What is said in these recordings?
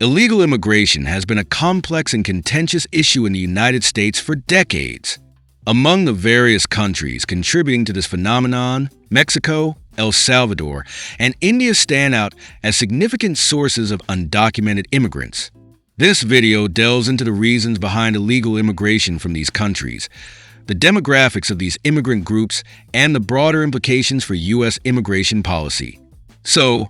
Illegal immigration has been a complex and contentious issue in the United States for decades. Among the various countries contributing to this phenomenon, Mexico, El Salvador, and India stand out as significant sources of undocumented immigrants. This video delves into the reasons behind illegal immigration from these countries, the demographics of these immigrant groups, and the broader implications for U.S. immigration policy. So,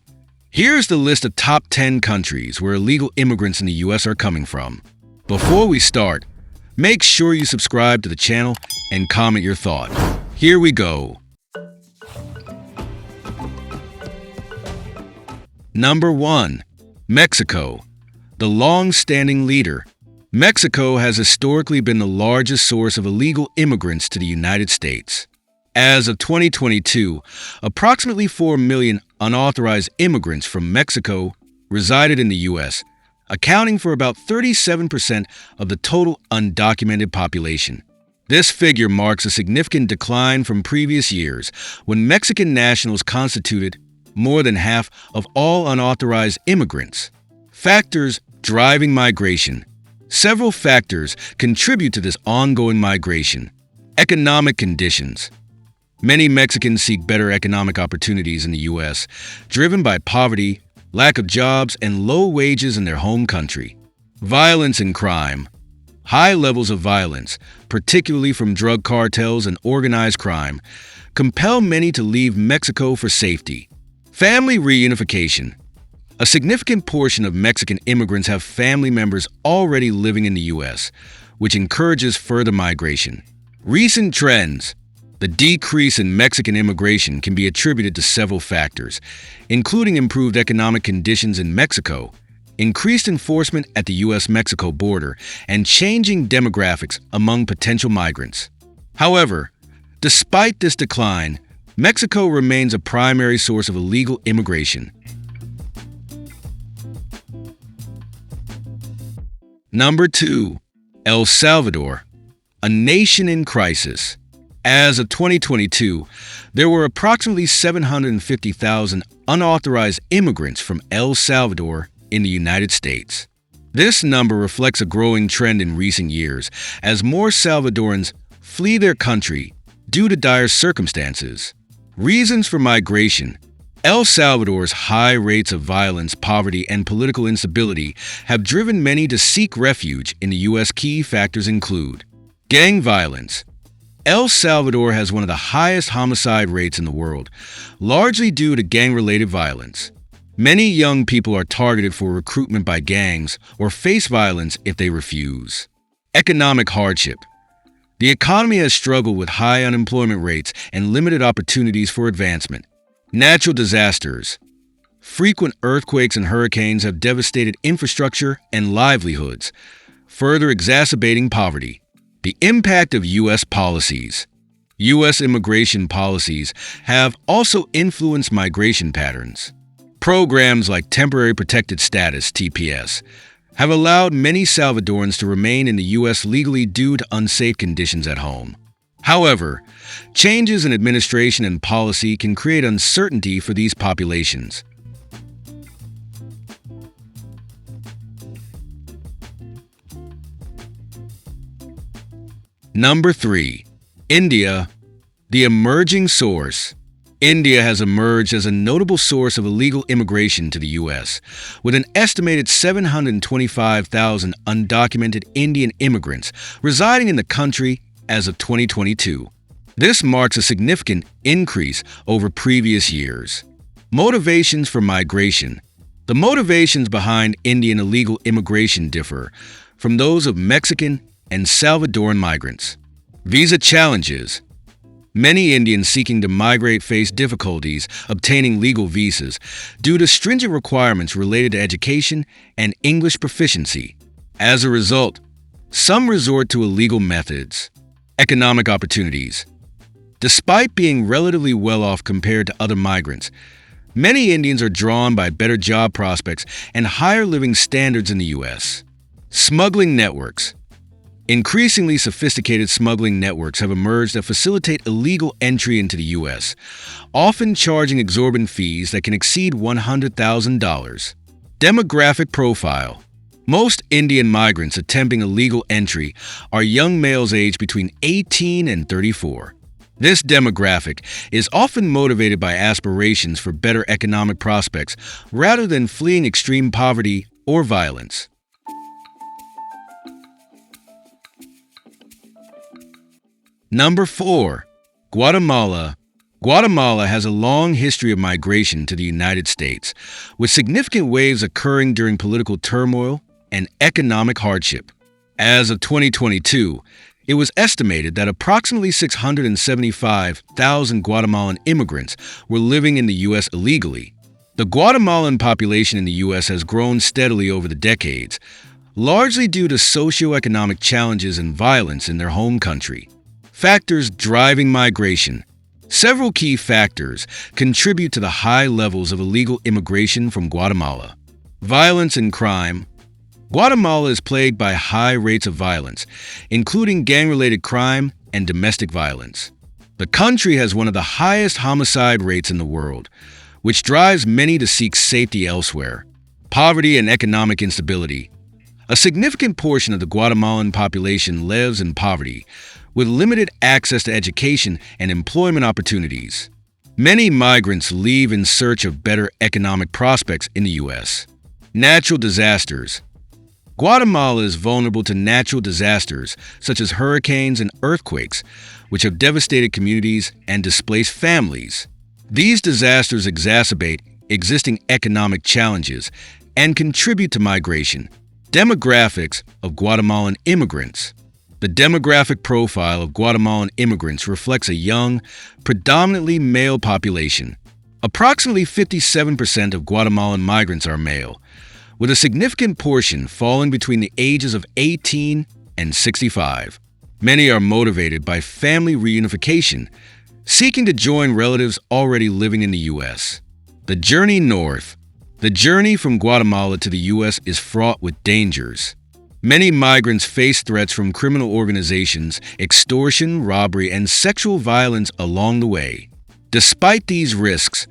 here's the list of top 10 countries where illegal immigrants in the U.S. are coming from. Before we start, make sure you subscribe to the channel and comment your thought. Here we go. Number 1. Mexico. The long-standing leader. Mexico has historically been the largest source of illegal immigrants to the United States. As of 2022, approximately 4 million unauthorized immigrants from Mexico resided in the U.S., accounting for about 37% of the total undocumented population. This figure marks a significant decline from previous years, when Mexican nationals constituted more than half of all unauthorized immigrants. Factors driving migration. Several factors contribute to this ongoing migration. Economic conditions. Many Mexicans seek better economic opportunities in the U.S., driven by poverty, lack of jobs, and low wages in their home country. Violence and crime. High levels of violence, particularly from drug cartels and organized crime, compel many to leave Mexico for safety. Family reunification. A significant portion of Mexican immigrants have family members already living in the U.S., which encourages further migration. Recent trends. The decrease in Mexican immigration can be attributed to several factors, including improved economic conditions in Mexico, increased enforcement at the U.S.-Mexico border, and changing demographics among potential migrants. However, despite this decline, Mexico remains a primary source of illegal immigration. Number 2. El Salvador, a nation in crisis. As of 2022, there were approximately 750,000 unauthorized immigrants from El Salvador in the United States. This number reflects a growing trend in recent years as more Salvadorans flee their country due to dire circumstances. Reasons for migration. El Salvador's high rates of violence, poverty, and political instability have driven many to seek refuge in the U.S. Key factors include gang violence. El Salvador has one of the highest homicide rates in the world, largely due to gang-related violence. Many young people are targeted for recruitment by gangs or face violence if they refuse. Economic hardship. The economy has struggled with high unemployment rates and limited opportunities for advancement. Natural disasters. Frequent earthquakes and hurricanes have devastated infrastructure and livelihoods, further exacerbating poverty. The impact of U.S. policies. U.S. immigration policies have also influenced migration patterns. Programs like Temporary Protected Status, TPS, have allowed many Salvadorans to remain in the U.S. legally due to unsafe conditions at home. However, changes in administration and policy can create uncertainty for these populations. Number 3. India, the emerging source. India has emerged as a notable source of illegal immigration to the U.S., with an estimated 725,000 undocumented Indian immigrants residing in the country as of 2022. This marks a significant increase over previous years. Motivations for migration. The motivations behind Indian illegal immigration differ from those of Mexican and Salvadoran migrants. Visa challenges. Many Indians seeking to migrate face difficulties obtaining legal visas due to stringent requirements related to education and English proficiency. As a result, some resort to illegal methods. Economic opportunities. Despite being relatively well off compared to other migrants, many Indians are drawn by better job prospects and higher living standards in the U.S. Smuggling networks. Increasingly sophisticated smuggling networks have emerged that facilitate illegal entry into the U.S., often charging exorbitant fees that can exceed $100,000. Demographic profile. Most Indian migrants attempting a legal entry are young males aged between 18 and 34. This demographic is often motivated by aspirations for better economic prospects rather than fleeing extreme poverty or violence. Number 4. Guatemala. Guatemala has a long history of migration to the United States, with significant waves occurring during political turmoil and economic hardship. As of 2022, it was estimated that approximately 675,000 Guatemalan immigrants were living in the U.S. illegally. The Guatemalan population in the U.S. has grown steadily over the decades, largely due to socioeconomic challenges and violence in their home country. Factors driving migration. Several key factors contribute to the high levels of illegal immigration from Guatemala. Violence and crime. Guatemala is plagued by high rates of violence, including gang-related crime and domestic violence. The country has one of the highest homicide rates in the world, which drives many to seek safety elsewhere. Poverty and economic instability. A significant portion of the Guatemalan population lives in poverty, with limited access to education and employment opportunities. Many migrants leave in search of better economic prospects in the U.S. Natural disasters. Guatemala is vulnerable to natural disasters such as hurricanes and earthquakes, which have devastated communities and displaced families. These disasters exacerbate existing economic challenges and contribute to migration. Demographics of Guatemalan immigrants. The demographic profile of Guatemalan immigrants reflects a young, predominantly male population. Approximately 57% of Guatemalan migrants are male, with a significant portion falling between the ages of 18 and 65. Many are motivated by family reunification, seeking to join relatives already living in the U.S. The journey north. The journey from Guatemala to the U.S. is fraught with dangers. Many migrants face threats from criminal organizations, extortion, robbery, and sexual violence along the way. Despite these risks,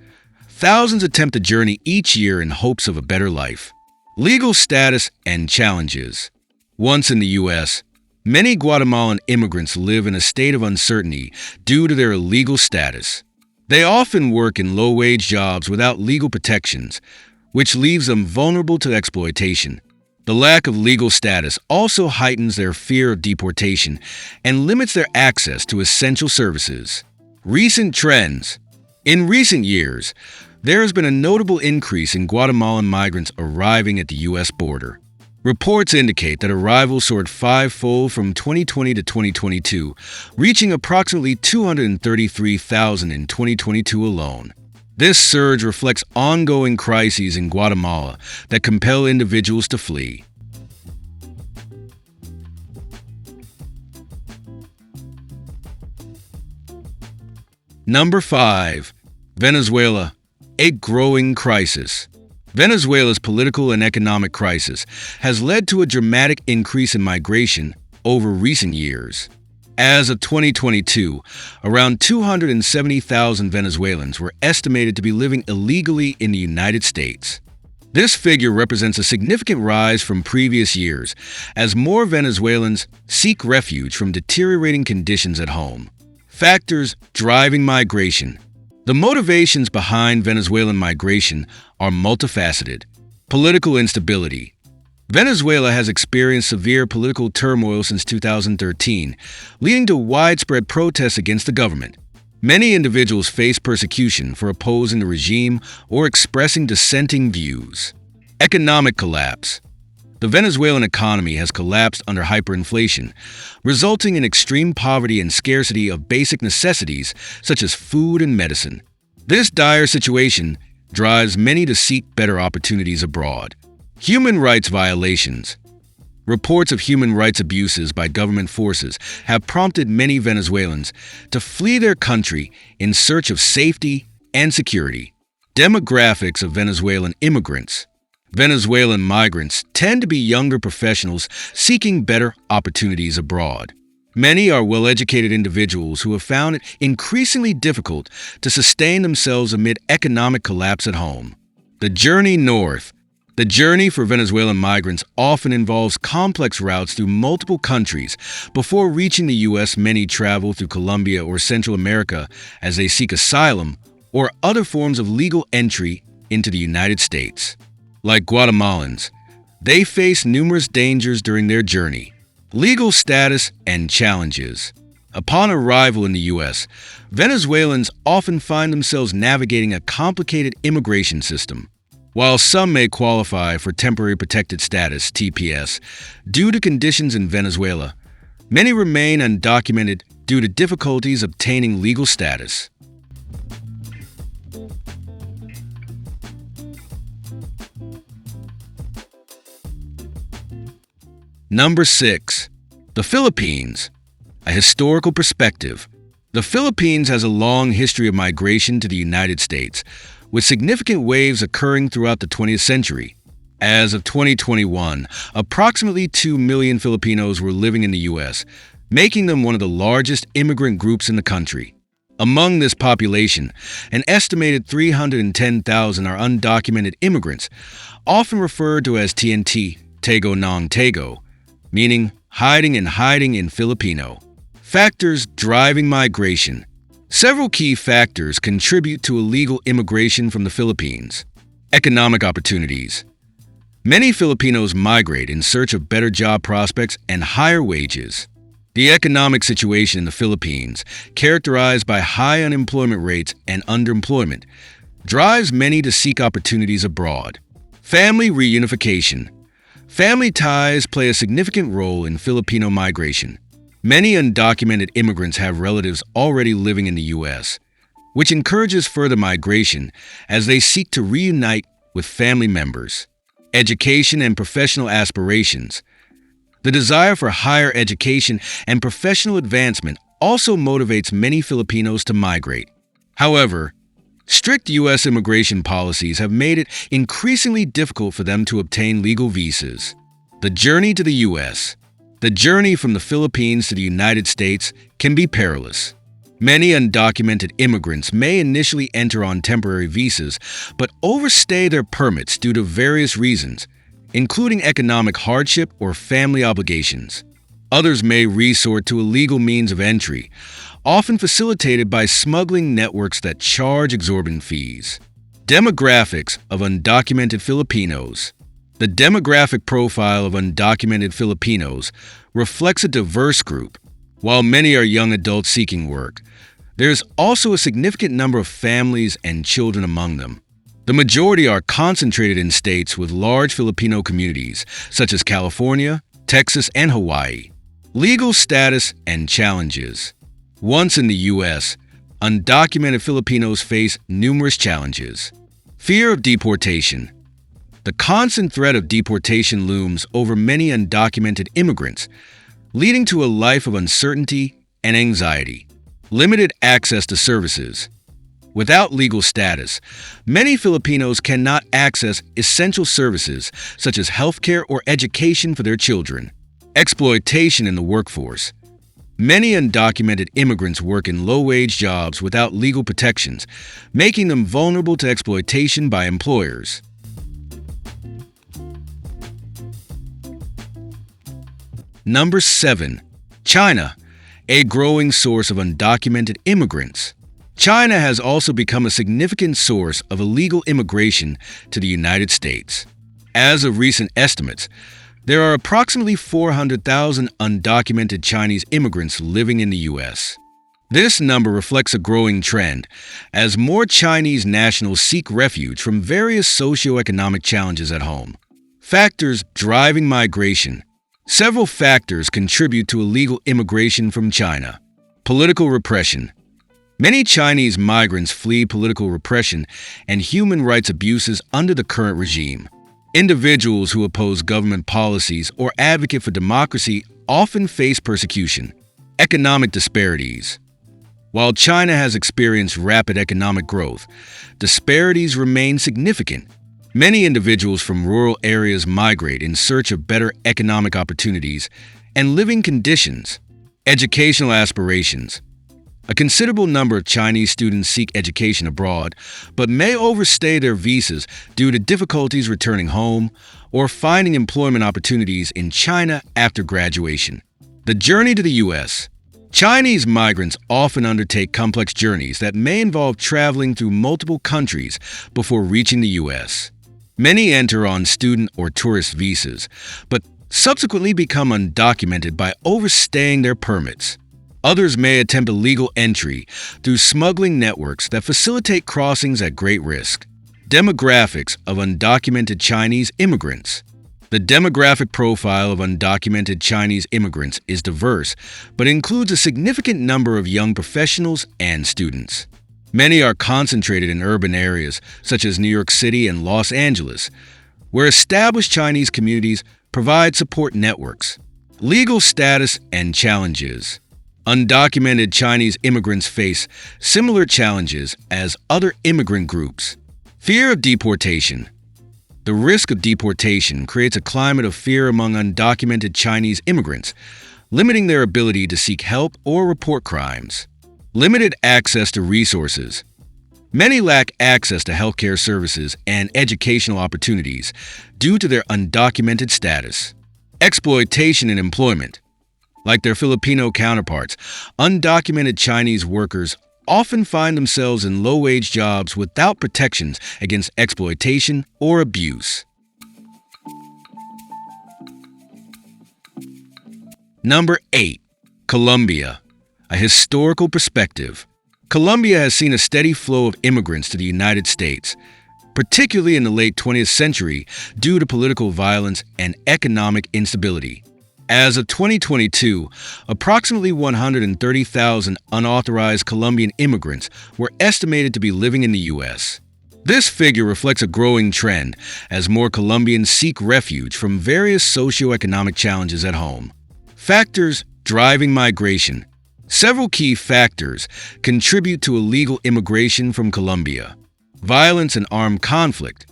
thousands attempt the journey each year in hopes of a better life. Legal status and challenges. Once in the U.S., many Guatemalan immigrants live in a state of uncertainty due to their illegal status. They often work in low-wage jobs without legal protections, which leaves them vulnerable to exploitation. The lack of legal status also heightens their fear of deportation and limits their access to essential services. Recent trends. In recent years, there has been a notable increase in Guatemalan migrants arriving at the U.S. border. Reports indicate that arrivals soared fivefold from 2020 to 2022, reaching approximately 233,000 in 2022 alone. This surge reflects ongoing crises in Guatemala that compel individuals to flee. Number 5. Venezuela. A growing crisis. Venezuela's political and economic crisis has led to a dramatic increase in migration over recent years. As of 2022, around 270,000 Venezuelans were estimated to be living illegally in the United States. This figure represents a significant rise from previous years, as more Venezuelans seek refuge from deteriorating conditions at home. Factors driving migration. The motivations behind Venezuelan migration are multifaceted. Political instability. Venezuela has experienced severe political turmoil since 2013, leading to widespread protests against the government. Many individuals face persecution for opposing the regime or expressing dissenting views. Economic collapse. The Venezuelan economy has collapsed under hyperinflation, resulting in extreme poverty and scarcity of basic necessities such as food and medicine. This dire situation drives many to seek better opportunities abroad. Human rights violations. Reports of human rights abuses by government forces have prompted many Venezuelans to flee their country in search of safety and security. Demographics of Venezuelan immigrants. Venezuelan migrants tend to be younger professionals seeking better opportunities abroad. Many are well-educated individuals who have found it increasingly difficult to sustain themselves amid economic collapse at home. The journey north. The journey for Venezuelan migrants often involves complex routes through multiple countries. Before reaching the U.S., many travel through Colombia or Central America as they seek asylum or other forms of legal entry into the United States. Like Guatemalans, they face numerous dangers during their journey. Legal status and challenges. Upon arrival in the U.S., Venezuelans often find themselves navigating a complicated immigration system. While some may qualify for Temporary Protected Status, TPS, due to conditions in Venezuela, many remain undocumented due to difficulties obtaining legal status. Number 6. The Philippines. A historical perspective. The Philippines has a long history of migration to the United States, with significant waves occurring throughout the 20th century. As of 2021, approximately 2 million Filipinos were living in the U.S., making them one of the largest immigrant groups in the country. Among this population, an estimated 310,000 are undocumented immigrants, often referred to as TNT, Tego Nong Tego, meaning hiding in Filipino. Factors driving migration. Several key factors contribute to illegal immigration from the Philippines. Economic opportunities. Many Filipinos migrate in search of better job prospects and higher wages. The economic situation in the Philippines, characterized by high unemployment rates and underemployment, drives many to seek opportunities abroad. Family reunification. Family ties play a significant role in Filipino migration. Many undocumented immigrants have relatives already living in the U.S., which encourages further migration as they seek to reunite with family members. Education and professional aspirations. The desire for higher education and professional advancement also motivates many Filipinos to migrate. However, strict U.S. immigration policies have made it increasingly difficult for them to obtain legal visas. The journey to the U.S. The journey from the Philippines to the United States can be perilous. Many undocumented immigrants may initially enter on temporary visas, but overstay their permits due to various reasons, including economic hardship or family obligations. Others may resort to illegal means of entry, often facilitated by smuggling networks that charge exorbitant fees. Demographics of undocumented Filipinos. The demographic profile of undocumented Filipinos reflects a diverse group. While many are young adults seeking work, there is also a significant number of families and children among them. The majority are concentrated in states with large Filipino communities, such as California, Texas, and Hawaii. Legal status and challenges. Once in the U.S., undocumented Filipinos face numerous challenges. Fear of deportation. The constant threat of deportation looms over many undocumented immigrants, leading to a life of uncertainty and anxiety. Limited access to services. Without legal status, many Filipinos cannot access essential services such as healthcare or education for their children. Exploitation in the workforce. Many undocumented immigrants work in low-wage jobs without legal protections, making them vulnerable to exploitation by employers. Number 7. China, a growing source of undocumented immigrants. China has also become a significant source of illegal immigration to the United States. As of recent estimates, there are approximately 400,000 undocumented Chinese immigrants living in the U.S. This number reflects a growing trend as more Chinese nationals seek refuge from various socioeconomic challenges at home. Factors driving migration. Several factors contribute to illegal immigration from China. Political repression. Many Chinese migrants flee political repression and human rights abuses under the current regime. Individuals who oppose government policies or advocate for democracy often face persecution. Economic disparities. While China has experienced rapid economic growth, disparities remain significant. Many individuals from rural areas migrate in search of better economic opportunities and living conditions. Educational aspirations. A considerable number of Chinese students seek education abroad, but may overstay their visas due to difficulties returning home or finding employment opportunities in China after graduation. The journey to the U.S. Chinese migrants often undertake complex journeys that may involve traveling through multiple countries before reaching the U.S. Many enter on student or tourist visas, but subsequently become undocumented by overstaying their permits. Others may attempt illegal entry through smuggling networks that facilitate crossings at great risk. Demographics of undocumented Chinese immigrants. The demographic profile of undocumented Chinese immigrants is diverse, but includes a significant number of young professionals and students. Many are concentrated in urban areas such as New York City and Los Angeles, where established Chinese communities provide support networks. Legal status and challenges. Undocumented Chinese immigrants face similar challenges as other immigrant groups. Fear of deportation. The risk of deportation creates a climate of fear among undocumented Chinese immigrants, limiting their ability to seek help or report crimes. Limited access to resources. Many lack access to healthcare services and educational opportunities due to their undocumented status. Exploitation in employment. Like their Filipino counterparts, undocumented Chinese workers often find themselves in low-wage jobs without protections against exploitation or abuse. Number 8. Colombia. A historical perspective. Colombia has seen a steady flow of immigrants to the United States, particularly in the late 20th century due to political violence and economic instability. As of 2022, approximately 130,000 unauthorized Colombian immigrants were estimated to be living in the U.S. This figure reflects a growing trend as more Colombians seek refuge from various socioeconomic challenges at home. Factors driving migration. Several key factors contribute to illegal immigration from Colombia. Violence and armed conflict.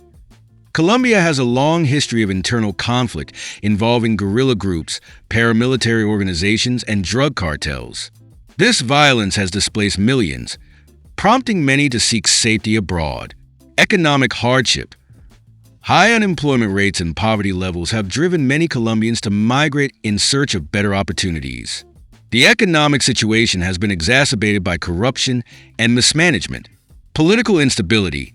Colombia has a long history of internal conflict involving guerrilla groups, paramilitary organizations, and drug cartels. This violence has displaced millions, prompting many to seek safety abroad. Economic hardship. High unemployment rates and poverty levels have driven many Colombians to migrate in search of better opportunities. The economic situation has been exacerbated by corruption and mismanagement. Political instability.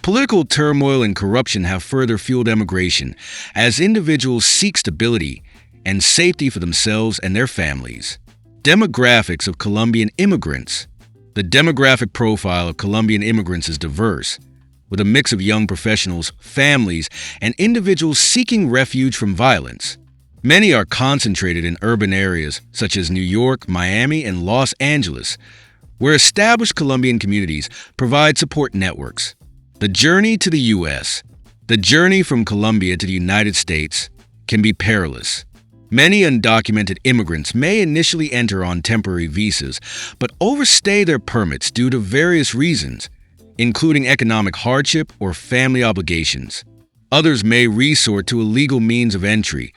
Political turmoil and corruption have further fueled emigration as individuals seek stability and safety for themselves and their families. Demographics of Colombian immigrants. The demographic profile of Colombian immigrants is diverse, with a mix of young professionals, families, and individuals seeking refuge from violence. Many are concentrated in urban areas such as New York, Miami, and Los Angeles, where established Colombian communities provide support networks. The journey to the U.S. The journey from Colombia to the United States can be perilous. Many undocumented immigrants may initially enter on temporary visas, but overstay their permits due to various reasons, including economic hardship or family obligations. Others may resort to illegal means of entry,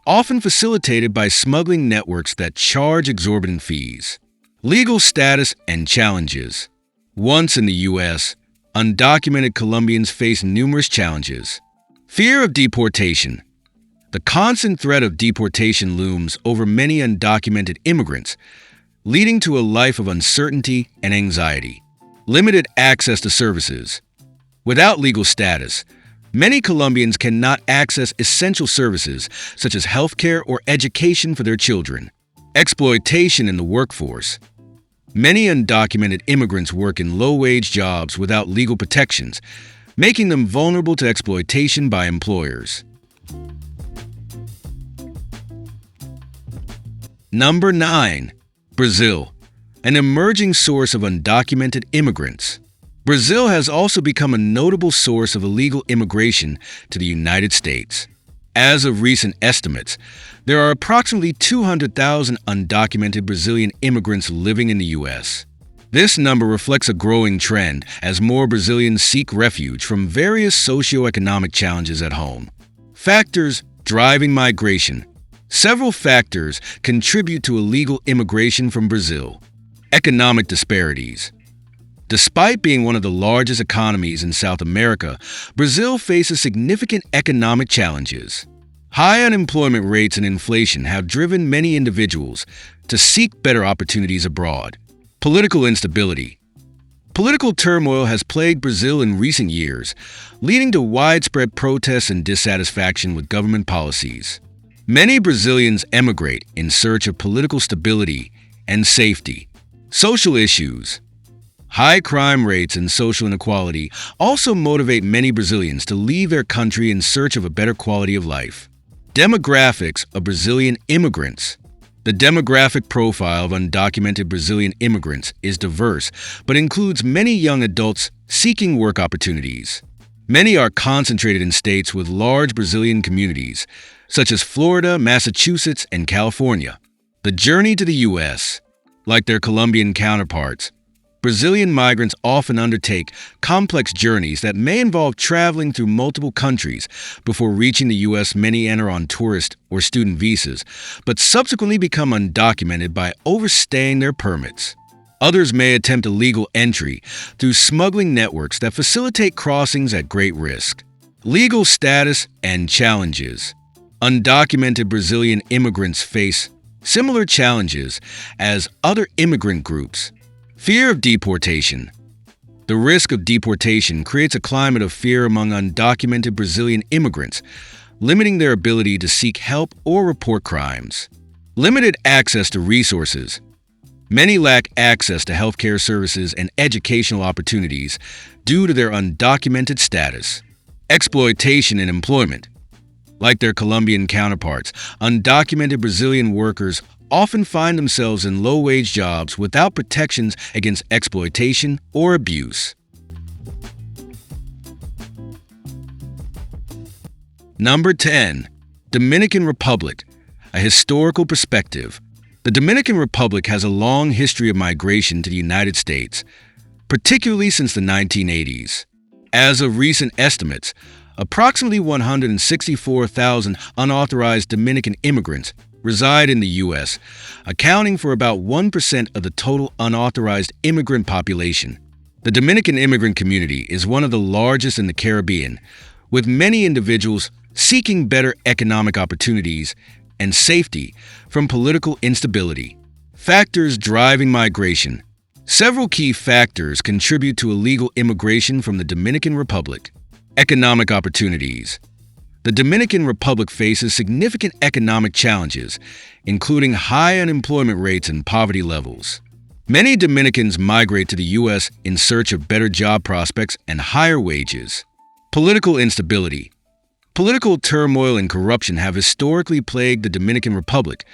often facilitated by smuggling networks that charge exorbitant fees. Legal status and challenges. Once in the U.S., undocumented Colombians face numerous challenges. Fear of deportation. The constant threat of deportation looms over many undocumented immigrants, leading to a life of uncertainty and anxiety. Limited access to services. Without legal status, many Colombians cannot access essential services such as healthcare or education for their children. Exploitation in the workforce. Many undocumented immigrants work in low-wage jobs without legal protections, making them vulnerable to exploitation by employers. Number 9. Brazil, an emerging source of undocumented immigrants. Brazil has also become a notable source of illegal immigration to the United States. As of recent estimates, there are approximately 200,000 undocumented Brazilian immigrants living in the U.S. This number reflects a growing trend as more Brazilians seek refuge from various socioeconomic challenges at home. Factors driving migration. Several factors contribute to illegal immigration from Brazil. Economic disparities. Despite being one of the largest economies in South America, Brazil faces significant economic challenges. High unemployment rates and inflation have driven many individuals to seek better opportunities abroad. Political instability. Political turmoil has plagued Brazil in recent years, leading to widespread protests and dissatisfaction with government policies. Many Brazilians emigrate in search of political stability and safety. Social issues. High crime rates and social inequality also motivate many Brazilians to leave their country in search of a better quality of life. Demographics of Brazilian immigrants. The demographic profile of undocumented Brazilian immigrants is diverse, but includes many young adults seeking work opportunities. Many are concentrated in states with large Brazilian communities, such as Florida, Massachusetts, and California. The journey to the U.S. Like their Colombian counterparts, Brazilian migrants often undertake complex journeys that may involve traveling through multiple countries before reaching the U.S. Many enter on tourist or student visas, but subsequently become undocumented by overstaying their permits. Others may attempt illegal entry through smuggling networks that facilitate crossings at great risk. Legal status and challenges. Undocumented Brazilian immigrants face similar challenges as other immigrant groups. Fear of deportation. The risk of deportation creates a climate of fear among undocumented Brazilian immigrants, limiting their ability to seek help or report crimes. Limited access to resources. Many lack access to healthcare services and educational opportunities due to their undocumented status. Exploitation in employment. Like their Colombian counterparts, undocumented Brazilian workers often find themselves in low-wage jobs without protections against exploitation or abuse. Number 10. Dominican Republic, a historical perspective. The Dominican Republic has a long history of migration to the United States, particularly since the 1980s. As of recent estimates, approximately 164,000 unauthorized Dominican immigrants reside in the U.S., accounting for about 1% of the total unauthorized immigrant population. The Dominican immigrant community is one of the largest in the Caribbean, with many individuals seeking better economic opportunities and safety from political instability. Factors driving migration. Several key factors contribute to illegal immigration from the Dominican Republic. Economic opportunities. The Dominican Republic faces significant economic challenges, including high unemployment rates and poverty levels. Many Dominicans migrate to the U.S. in search of better job prospects and higher wages. Political instability. Political turmoil and corruption have historically plagued the Dominican Republic,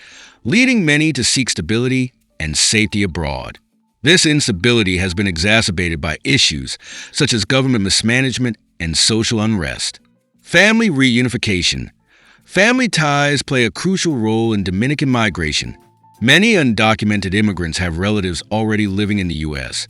leading many to seek stability and safety abroad. This instability has been exacerbated by issues such as government mismanagement and social unrest. Family reunification. Family ties play a crucial role in Dominican migration. Many undocumented immigrants have relatives already living in the U.S.,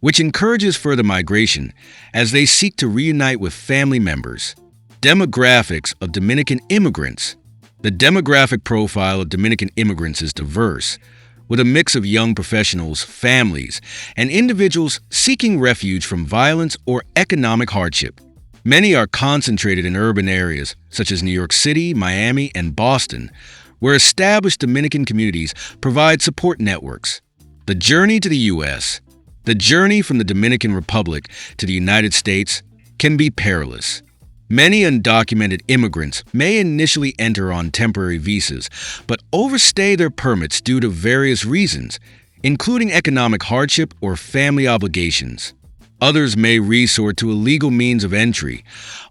which encourages further migration as they seek to reunite with family members. Demographics of Dominican immigrants. The demographic profile of Dominican immigrants is diverse, with a mix of young professionals, families, and individuals seeking refuge from violence or economic hardship. Many are concentrated in urban areas such as New York City, Miami, and Boston, where established Dominican communities provide support networks. The journey to the U.S. The journey from the Dominican Republic to the United States can be perilous. Many undocumented immigrants may initially enter on temporary visas, but overstay their permits due to various reasons, including economic hardship or family obligations. Others may resort to illegal means of entry,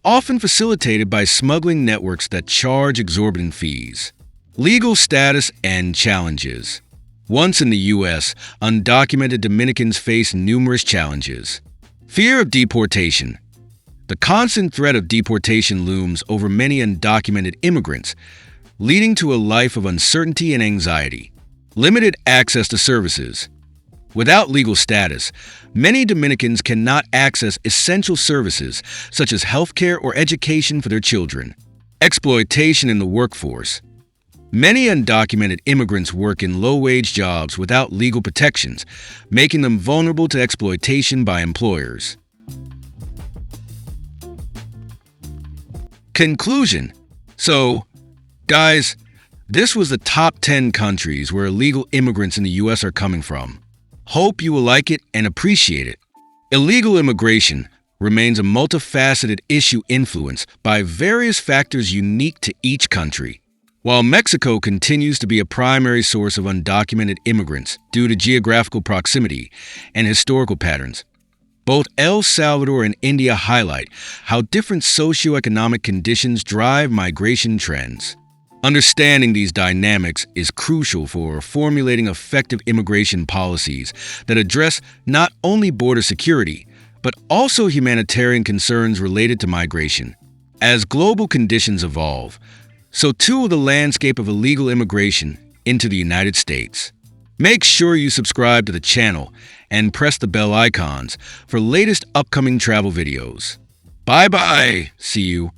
often facilitated by smuggling networks that charge exorbitant fees. Legal status and challenges. Once in the U.S., undocumented Dominicans face numerous challenges. Fear of deportation. The constant threat of deportation looms over many undocumented immigrants, leading to a life of uncertainty and anxiety. Limited access to services. Without legal status, many Dominicans cannot access essential services such as healthcare or education for their children. Exploitation in the workforce. Many undocumented immigrants work in low-wage jobs without legal protections, making them vulnerable to exploitation by employers. Conclusion. So, guys, this was the top 10 countries where illegal immigrants in the U.S. are coming from. Hope you will like it and appreciate it. Illegal immigration remains a multifaceted issue influenced by various factors unique to each country. While Mexico continues to be a primary source of undocumented immigrants due to geographical proximity and historical patterns, both El Salvador and India highlight how different socioeconomic conditions drive migration trends. Understanding these dynamics is crucial for formulating effective immigration policies that address not only border security, but also humanitarian concerns related to migration. As global conditions evolve, so too will the landscape of illegal immigration into the United States. Make sure you subscribe to the channel and press the bell icons for latest upcoming travel videos. Bye-bye. See you.